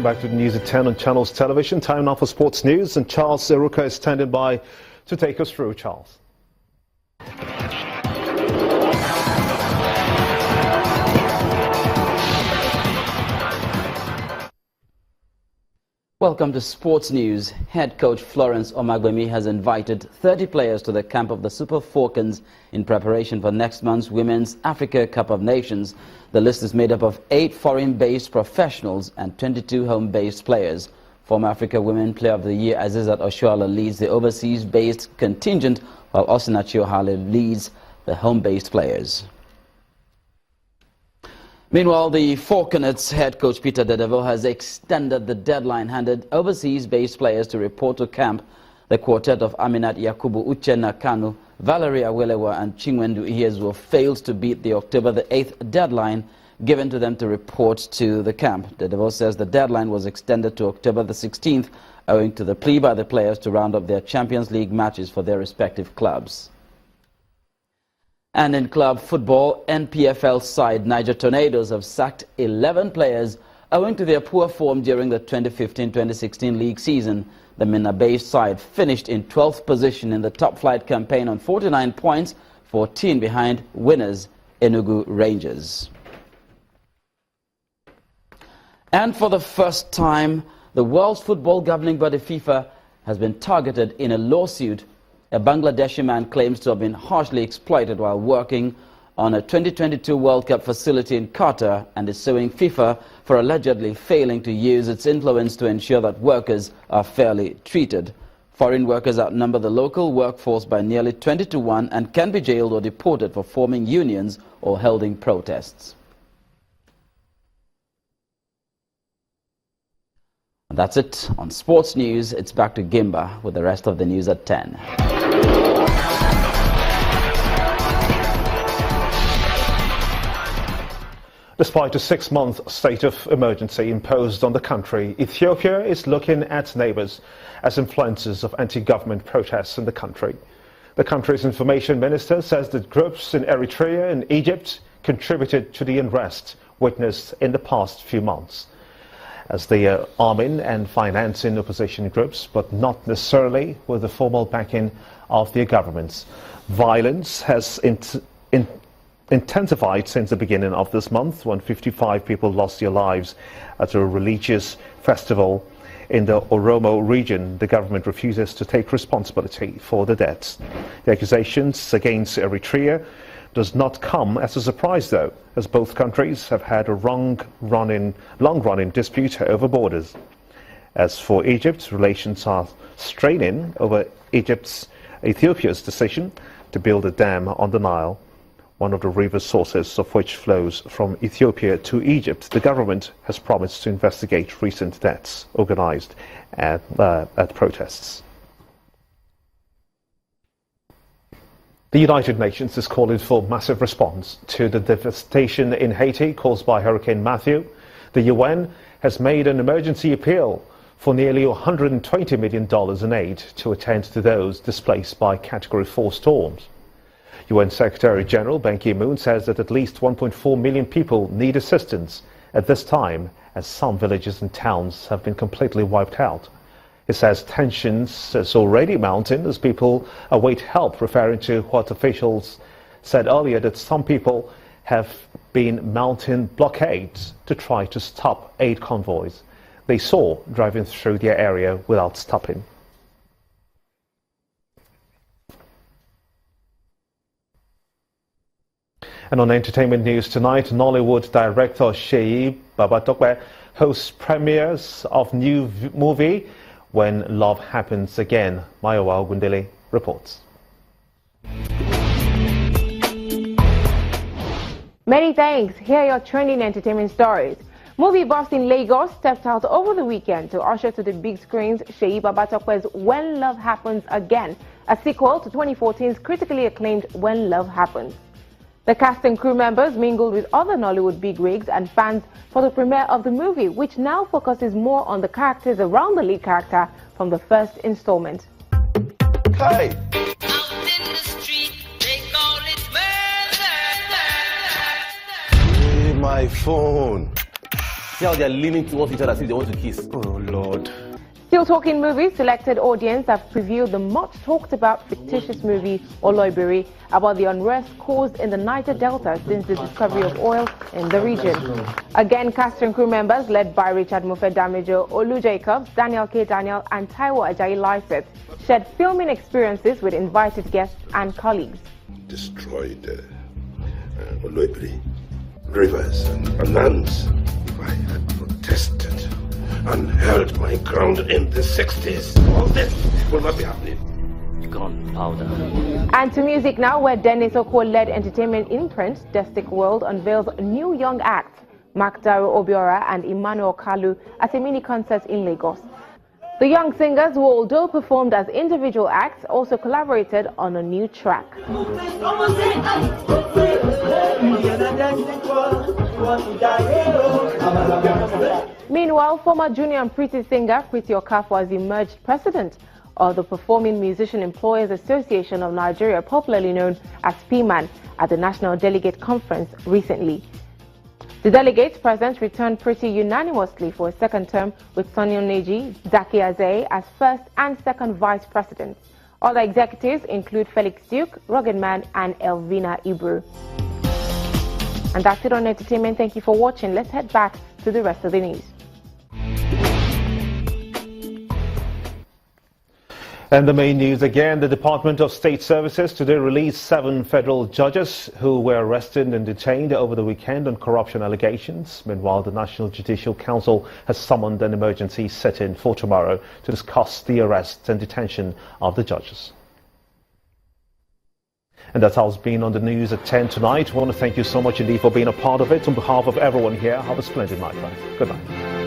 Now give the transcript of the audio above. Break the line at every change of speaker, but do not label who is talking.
back to the news at 10 on Channels Television. Time now for sports news, and Charles Zeruka is standing by to take us through. Charles.
Welcome to Sports News. Head coach Florence Omagbemi has invited 30 players to the camp of the Super Falcons in preparation for next month's Women's Africa Cup of Nations. The list is made up of 8 foreign-based professionals and 22 home-based players. Former Africa Women Player of the Year Azizat Oshoala leads the overseas-based contingent, while Osinachi Ohale leads the home-based players. Meanwhile, the Falconets head coach Peter Dedevo has extended the deadline handed overseas-based players to report to camp. The quartet of Aminat Yakubu, Uchenna Kanu, Valerie Awelewa and Chinwendu Ihezuo failed to beat the October the 8th deadline given to them to report to the camp. Dedevo says the deadline was extended to October the 16th owing to the plea by the players to round up their Champions League matches for their respective clubs. And in club football, NPFL side Niger Tornadoes have sacked 11 players owing to their poor form during the 2015-2016 league season. The Minna-based side finished in 12th position in the top flight campaign on 49 points, 14 behind winners Enugu Rangers. And for the first time, the world's football governing body FIFA has been targeted in a lawsuit. A Bangladeshi man claims to have been harshly exploited while working on a 2022 World Cup facility in Qatar and is suing FIFA for allegedly failing to use its influence to ensure that workers are fairly treated. Foreign workers outnumber the local workforce by nearly 20 to 1 and can be jailed or deported for forming unions or holding protests. And that's it on Sports News. It's back to Gimba with the rest of the news at 10.
Despite a 6-month state of emergency imposed on the country, Ethiopia is looking at neighbors as influencers of anti-government protests in the country. The country's information minister says that groups in Eritrea and Egypt contributed to the unrest witnessed in the past few months, as they are arming and financing opposition groups, but not necessarily with the formal backing of their governments. Violence has intensified since the beginning of this month, when 55 people lost their lives at a religious festival in the Oromo region. The government refuses to take responsibility for the deaths. The accusations against Eritrea does not come as a surprise, though, as both countries have had a long-running dispute over borders. As for Egypt, relations are straining over Ethiopia's decision to build a dam on the Nile, one of the river sources of which flows from Ethiopia to Egypt. The government has promised to investigate recent deaths organized at protests. The United Nations is calling for massive response to the devastation in Haiti caused by Hurricane Matthew. The UN has made an emergency appeal for nearly $120 million in aid to attend to those displaced by Category 4 storms. UN Secretary General Ban Ki-moon says that at least 1.4 million people need assistance at this time, as some villages and towns have been completely wiped out. He says tensions is already mounting as people await help, referring to what officials said earlier that some people have been mounting blockades to try to stop aid convoys they saw driving through their area without stopping. And on entertainment news tonight, Nollywood director Seyi Babatokpe hosts premieres of new movie When Love Happens Again. Mayowa Ogundele reports.
Many thanks. Here are your trending entertainment stories. Movie buffs in Lagos stepped out over the weekend to usher to the big screens Seyi Babatokpe's When Love Happens Again, a sequel to 2014's critically acclaimed When Love Happens. The cast and crew members mingled with other Nollywood bigwigs and fans for the premiere of the movie, which now focuses more on the characters around the lead character from the first installment.
Hey! My phone.
See how they're leaning towards each other as if they want to kiss.
Oh, Lord.
Still talking movies, selected audience have previewed the much talked about fictitious movie Oloibiri about the unrest caused in the Niger Delta since the discovery of oil in the region. Again, cast and crew members led by Richard Mofe-Damijo, Olu Jacobs, Daniel K. Daniel and Taiwo Ajayi Lycett shared filming experiences with invited guests and colleagues.
Destroyed Oloibiri, rivers and lands. If I had protested and held my ground in the 60s, all this will not be happening.
Gunpowder.
And to music now, where Dennis Oko-led entertainment imprint Destic World unveils new young acts, Mark Daro Obiora and Emmanuel Kalu at a mini concert in Lagos. The young singers, who although performed as individual acts, also collaborated on a new track. Meanwhile, former Junior and Pretty singer Pretty Okafor has emerged president of the Performing Musician Employers Association of Nigeria, popularly known as PMAN, at the National Delegate Conference recently. The delegates present returned Pretty unanimously for a second term, with Sonny Oneji, Daki Aze as first and second vice presidents. Other executives include Felix Duke, Rugged Man and Elvina Ibru. And that's it on entertainment. Thank you for watching. Let's head back to the rest of the news.
And the main news again, the Department of State Services today released 7 federal judges who were arrested and detained over the weekend on corruption allegations. Meanwhile, the National Judicial Council has summoned an emergency sit-in for tomorrow to discuss the arrest and detention of the judges. And that's how it's been on the news at 10 tonight. I want to thank you so much indeed for being a part of it. On behalf of everyone here, have a splendid night, guys. Good night.